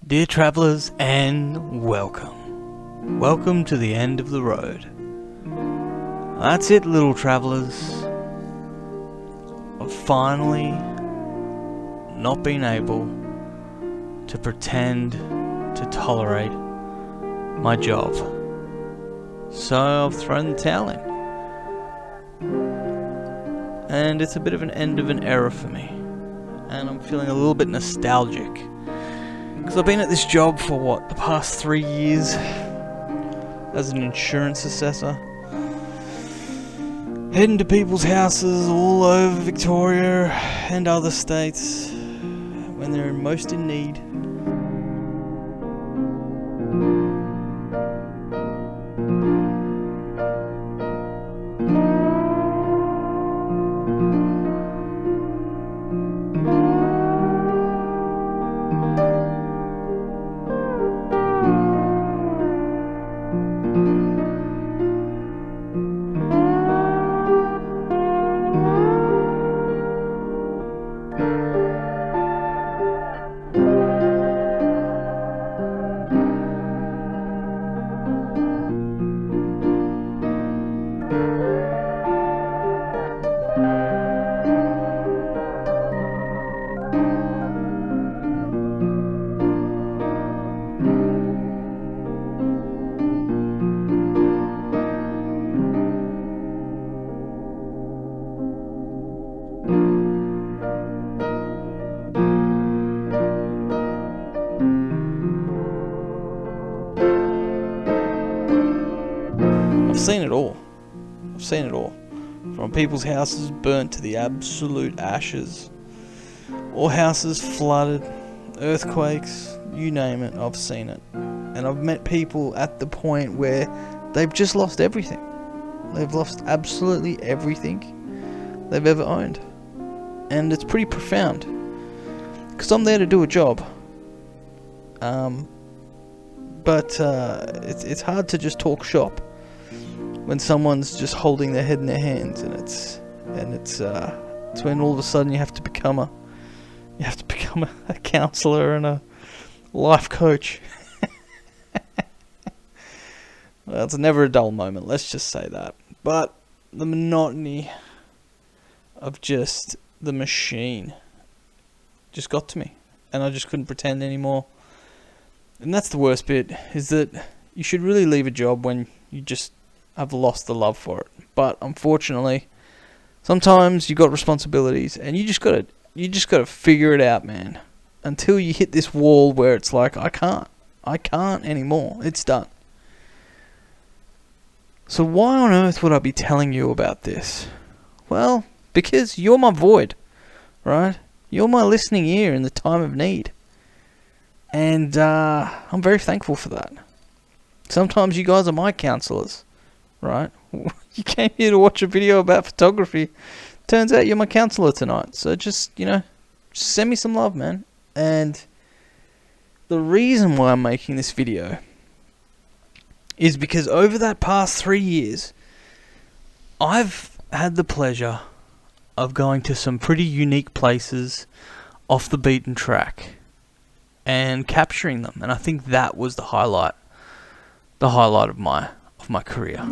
Dear travellers, and welcome. Welcome to the end of the road. That's it, little travellers. I've finally not been able to pretend to tolerate my job. So I've thrown the towel in. And it's a bit of an end of an era for me. And I'm feeling a little bit nostalgic. Because I've been at this job for the past 3 years as an insurance assessor. Heading to people's houses all over Victoria and other states when they're most in need. I've seen it all. From people's houses burnt to the absolute ashes, or houses flooded, earthquakes, you name it, I've seen it. And I've met people at the point where they've just lost everything. They've lost absolutely everything they've ever owned. And it's pretty profound. Because I'm there to do a job. But it's hard to just talk shop when someone's just holding their head in their hands, and it's when all of a sudden you have to become a counselor and a life coach. Well, it's never a dull moment, let's just say that. But the monotony of just the machine just got to me, and I just couldn't pretend anymore. And that's the worst bit, is that you should really leave a job when you just have lost the love for it. But unfortunately, sometimes you got responsibilities, and you just gotta figure it out, man. Until you hit this wall where it's like, I can't anymore. It's done. So why on earth would I be telling you about this? Well, because you're my void, right? You're my listening ear in the time of need. And I'm very thankful for that. Sometimes you guys are my counselors, right? You came here to watch a video about photography. Turns out you're my counselor tonight. So just send me some love, man. And the reason why I'm making this video is because over that past 3 years, I've had the pleasure of going to some pretty unique places off the beaten track and capturing them. And I think that was the highlight of my career.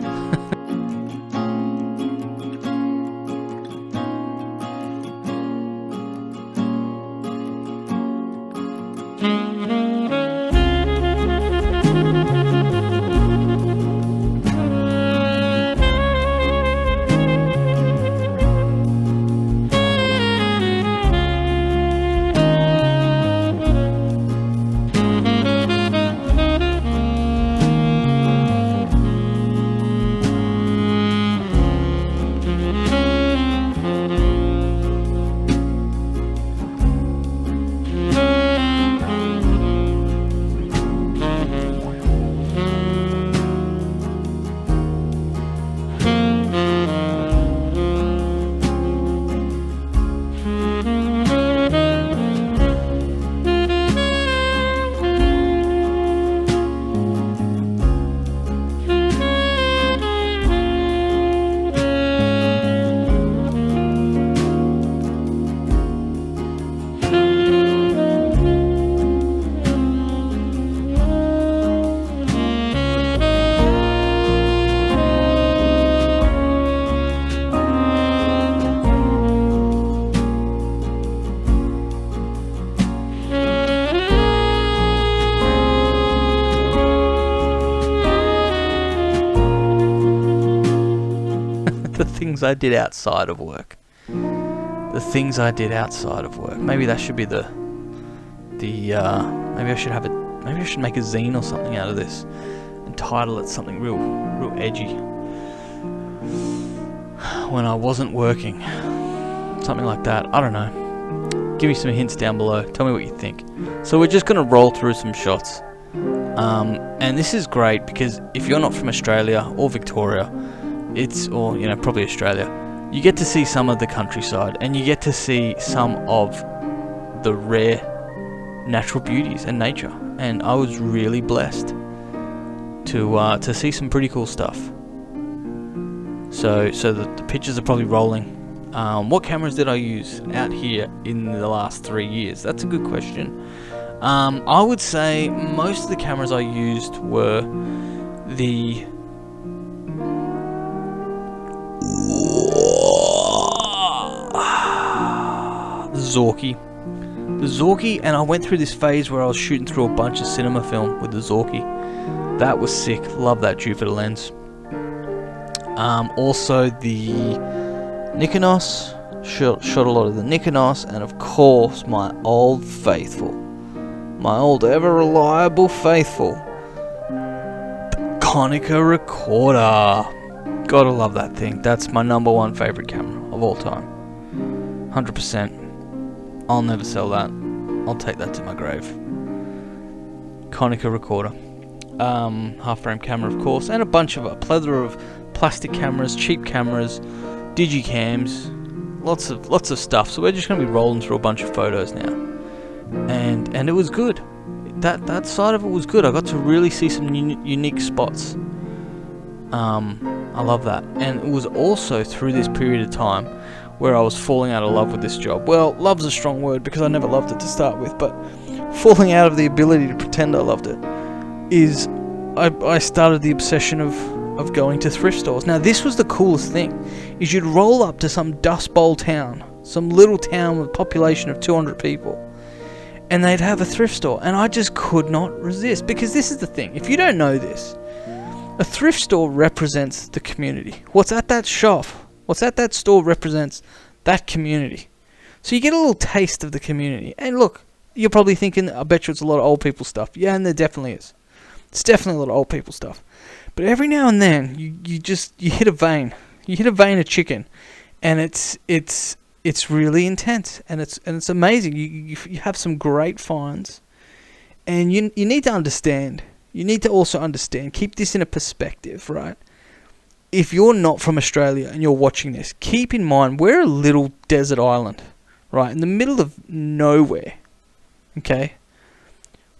the things I did outside of work. The things I did outside of work. Maybe that should be maybe I should have it. Maybe I should make a zine or something out of this and title it something real edgy. When I wasn't working, something like that. I don't know. Give me some hints down below. Tell me what you think. So we're just gonna roll through some shots, and this is great because if you're not from Australia or Victoria, or probably Australia, you get to see some of the countryside and you get to see some of the rare natural beauties and nature. And I was really blessed to see some pretty cool stuff. So the pictures are probably rolling. What cameras did I use out here in the last 3 years? That's a good question. I would say most of the cameras I used were the Zorky, and I went through this phase where I was shooting through a bunch of cinema film with the Zorky. That was sick. Love that Jupiter lens. Also the Nikonos. Shot a lot of the Nikonos, and of course my old faithful, my old ever reliable faithful, the Konica recorder. Gotta love that thing. That's my #1 favorite camera of all time. 100%. I'll never sell that. I'll take that to my grave. Konica recorder. Half frame camera, of course, and a plethora of plastic cameras, cheap cameras, digicams, lots of stuff. So we're just going to be rolling through a bunch of photos now, and it was good. That side of it was good. I got to really see some unique spots. I love that. And it was also through this period of time where I was falling out of love with this job. Well, love's a strong word because I never loved it to start with, but falling out of the ability to pretend I loved it is I started the obsession of going to thrift stores. Now, this was the coolest thing, is you'd roll up to some Dust Bowl town, some little town with a population of 200 people, and they'd have a thrift store, and I just could not resist, because this is the thing, if you don't know this, a thrift store represents the community. What's at that shop, what's at that store represents that community. So you get a little taste of the community. And look, you're probably thinking, I bet you it's a lot of old people stuff. Yeah, and there definitely is. It's definitely a lot of old people stuff. But every now and then, you hit a vein. You hit a vein of chicken, and it's really intense, and it's amazing. You have some great finds, and you need to understand. You need to also understand. Keep this in a perspective, right? If you're not from Australia and you're watching this, keep in mind we're a little desert island, right, in the middle of nowhere. Okay,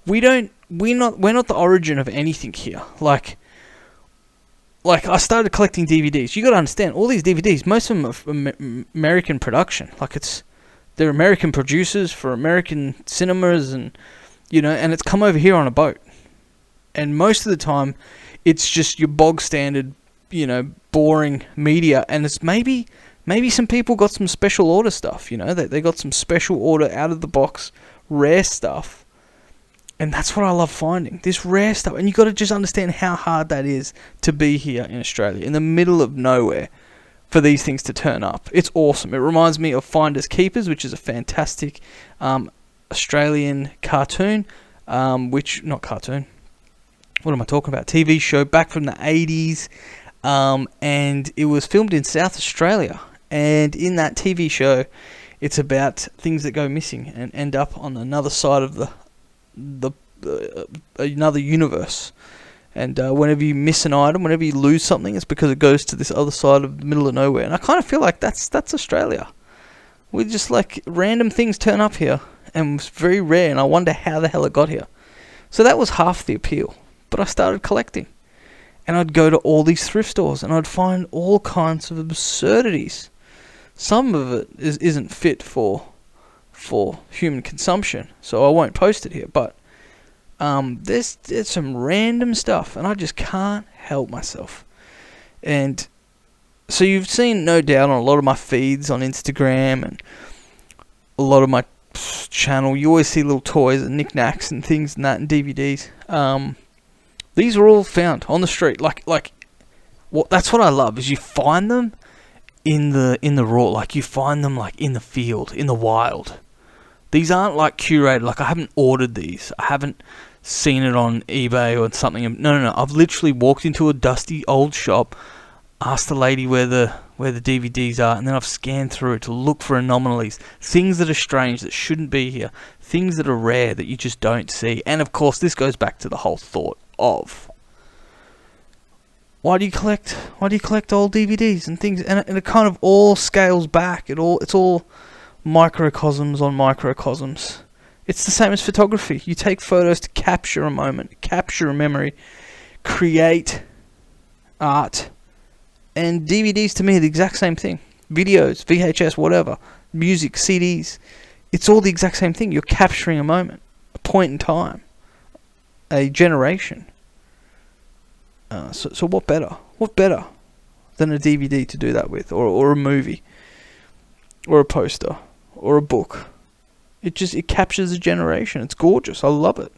we're not the origin of anything here. Like I started collecting DVDs. You got to understand, all these DVDs, most of them are from American production. They're American producers for American cinemas, and and it's come over here on a boat. And most of the time, it's just your bog standard, boring media. And it's maybe some people got some special order stuff. They got some special order out of the box rare stuff. And that's what I love finding, this rare stuff. And you got to just understand how hard that is to be here in Australia, in the middle of nowhere, for these things to turn up. It's awesome. It reminds me of Finders Keepers, which is a fantastic Australian cartoon, not cartoon. What am I talking about? TV show back from the 80s, and it was filmed in South Australia. And in that TV show, it's about things that go missing and end up on another side of another universe. And whenever you miss an item, whenever you lose something, it's because it goes to this other side of the middle of nowhere. And I kind of feel like that's Australia. We just random things turn up here, and it's very rare. And I wonder how the hell it got here. So that was half the appeal. But I started collecting, and I'd go to all these thrift stores, and I'd find all kinds of absurdities. Some of it isn't fit for human consumption, so I won't post it here. But there's some random stuff, and I just can't help myself. And so you've seen, no doubt, on a lot of my feeds on Instagram and a lot of my channel, you always see little toys and knickknacks and things and that, and DVDs. These were all found on the street. That's what I love, is you find them in the raw. Like, you find them like in the field, in the wild. These aren't like curated. Like, I haven't ordered these. I haven't seen it on eBay or something. No. I've literally walked into a dusty old shop, asked the lady where the DVDs are, and then I've scanned through to look for anomalies, things that are strange that shouldn't be here, things that are rare that you just don't see. And of course, this goes back to the whole thought of, why do you collect old DVDs and things? And it kind of all scales back. It's all microcosms on microcosms. It's the same as photography. You take photos to capture a moment, capture a memory, create art. And DVDs to me are the exact same thing. Videos, VHS, whatever, music, CDs. It's all the exact same thing. You're capturing a moment, a point in time, a generation. So what better? What better than a DVD to do that with, or a movie, or a poster, or a book? It captures a generation. It's gorgeous. I love it.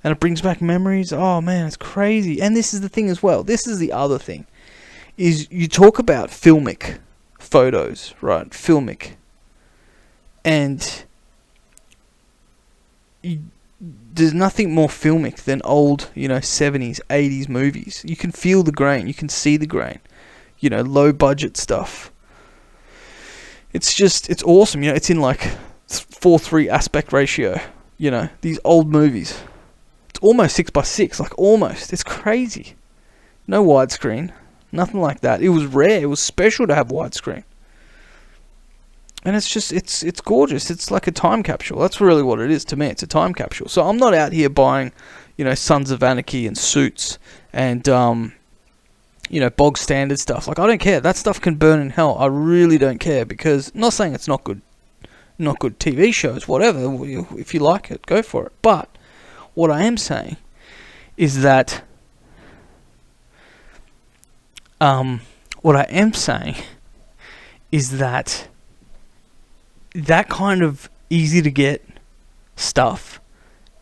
And it brings back memories. Oh man, it's crazy. And this is the thing as well. This is the other thing. Is you talk about filmic photos, right? Filmic. And there's nothing more filmic than old, 70s, 80s movies. You can feel the grain. You can see the grain. Low budget stuff. It's awesome. It's in like 4:3 aspect ratio. These old movies. It's almost 6:6. Like, almost. It's crazy. No widescreen. Nothing like that. It was rare. It was special to have widescreen. And it's gorgeous. It's like a time capsule. That's really what it is to me. It's a time capsule. So I'm not out here buying, Sons of Anarchy and Suits and, bog standard stuff. Like, I don't care. That stuff can burn in hell. I really don't care, because, I'm not saying it's not good TV shows, whatever. If you like it, go for it. But what I am saying is that, that kind of easy to get stuff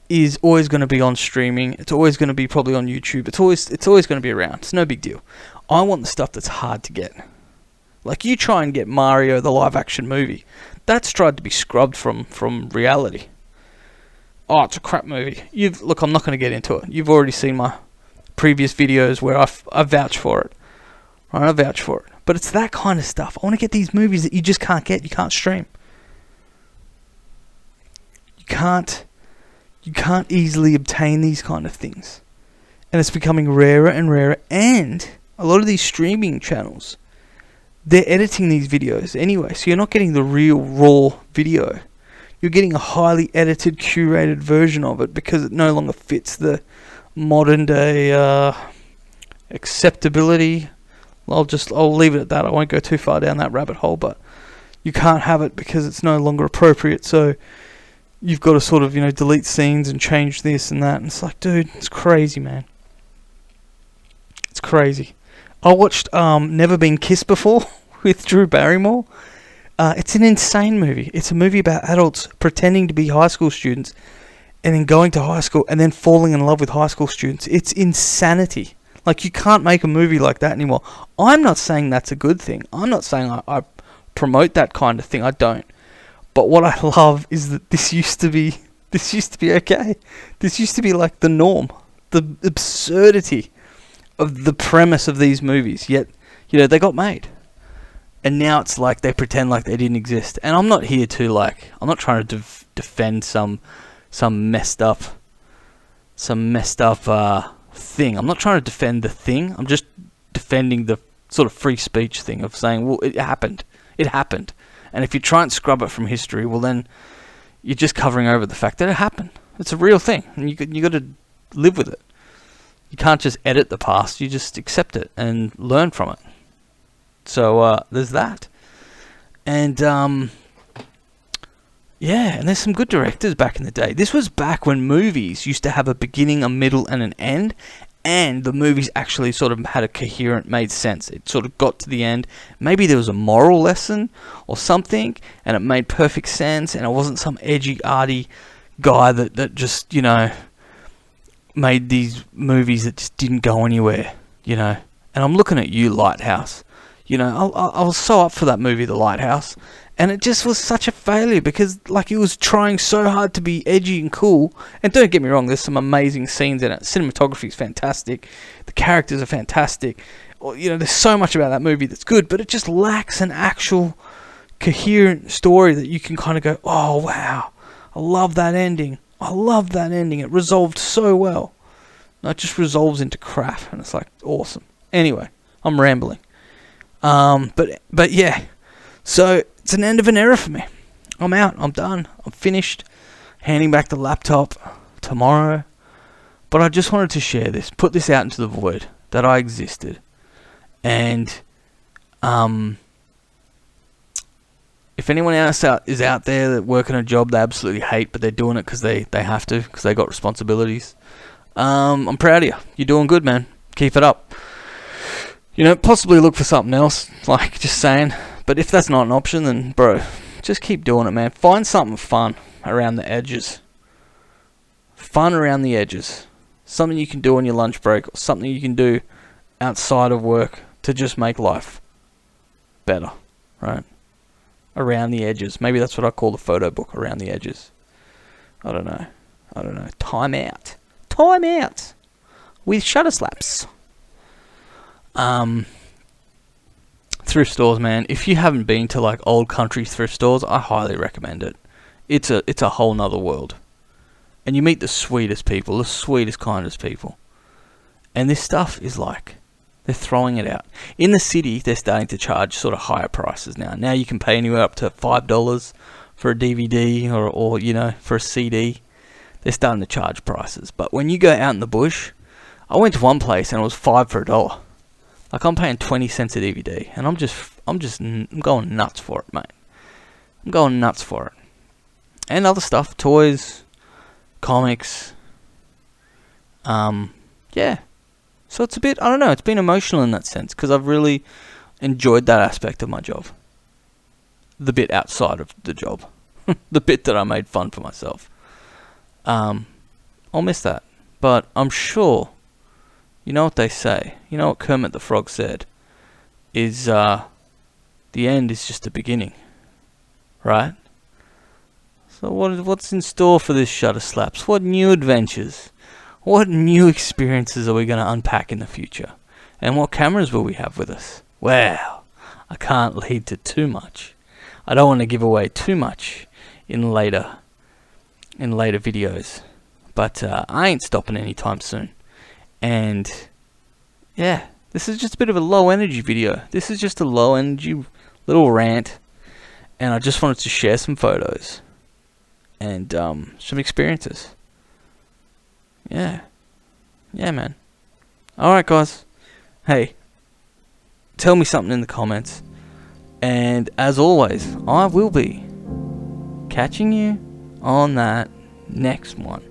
is always going to be on streaming. It's always going to be probably on YouTube. It's always going to be around. It's no big deal. I want the stuff that's hard to get. Like, you try and get Mario, the live action movie. That's tried to be scrubbed from reality. Oh, it's a crap movie. Look, I'm not going to get into it. You've already seen my previous videos where I vouch for it. Right, I vouch for it. But it's that kind of stuff. I want to get these movies that you just can't get. You can't stream. You can't easily obtain these kind of things. And it's becoming rarer and rarer. And a lot of these streaming channels, they're editing these videos anyway. So you're not getting the real raw video. You're getting a highly edited, curated version of it, because it no longer fits the modern day acceptability. I'll leave it at that. I won't go too far down that rabbit hole, but you can't have it because it's no longer appropriate. So you've got to sort of, delete scenes and change this and that. And it's like, dude, it's crazy, man. It's crazy. I watched Never Been Kissed Before with Drew Barrymore. It's an insane movie. It's a movie about adults pretending to be high school students and then going to high school and then falling in love with high school students. It's insanity. Like, you can't make a movie like that anymore. I'm not saying that's a good thing. I'm not saying I promote that kind of thing. I don't. But what I love is that this used to be okay. This used to be like the norm. The absurdity of the premise of these movies. Yet, they got made. And now it's like they pretend like they didn't exist. And I'm not here to, I'm not trying to defend some messed up thing. I'm not trying to defend the thing. I'm just defending the sort of free speech thing of saying, well, it happened. It happened. And if you try and scrub it from history, well, then you're just covering over the fact that it happened. It's a real thing, and you got to live with it. You can't just edit the past. You just accept it and learn from it. So there's that. And and there's some good directors back in the day. This was back when movies used to have a beginning, a middle, and an end, and the movies actually sort of had a coherent, made sense. It sort of got to the end. Maybe there was a moral lesson or something, and it made perfect sense, and it wasn't some edgy, arty guy that just, made these movies that just didn't go anywhere, And I'm looking at you, Lighthouse. I was so up for that movie, The Lighthouse, and it just was such a failure because, like, it was trying so hard to be edgy and cool. And don't get me wrong, there's some amazing scenes in it. Cinematography is fantastic. The characters are fantastic. There's so much about that movie that's good, but it just lacks an actual coherent story that you can kind of go, oh, wow, I love that ending. I love that ending. It resolved so well. No, it just resolves into crap, and it's like, awesome. Anyway, I'm rambling. But yeah, so it's an end of an era for me. I'm out. I'm done. I'm finished. Handing back the laptop tomorrow. But I just wanted to share this, put this out into the void that I existed, and if anyone else is out there that working a job they absolutely hate, but they're doing it because they have to, because they got responsibilities, I'm proud of you. You're doing good, man. Keep it up. Possibly look for something else, like, just saying. But if that's not an option, then, bro, just keep doing it, man. Find something fun around the edges. Fun around the edges. Something you can do on your lunch break, or something you can do outside of work to just make life better, right? Around the edges. Maybe that's what I call the photo book, around the edges. I don't know. Time out. With shutter slaps. Thrift stores, man. If you haven't been to, like, old country thrift stores, I highly recommend it. It's a whole nother world. And you meet the sweetest people, the sweetest, kindest people. And this stuff is like, they're throwing it out. In the city, they're starting to charge sort of higher prices now. Now you can pay anywhere up to $5 for a DVD or for a CD. They're starting to charge prices. But when you go out in the bush, I went to one place and it was $5 for $1. Like, I'm paying 20 cents a DVD, and I'm going nuts for it, mate. I'm going nuts for it. And other stuff, toys, comics. Yeah. So it's a bit, I don't know, it's been emotional in that sense, because I've really enjoyed that aspect of my job. The bit outside of the job. The bit that I made fun for myself. I'll miss that. But I'm sure, you know what they say, you know what Kermit the Frog said, is the end is just the beginning. Right? So what's in store for this Shutter Slaps? What new adventures? What new experiences are we going to unpack in the future? And what cameras will we have with us? Well, I can't lead to too much. I don't want to give away too much in later videos. But I ain't stopping anytime soon. And yeah, this is just a bit of a low energy video. This is just a low energy little rant. And I just wanted to share some photos. And some experiences. Yeah, man. Alright, guys. Hey, tell me something in the comments. And as always, I will be catching you on that next one.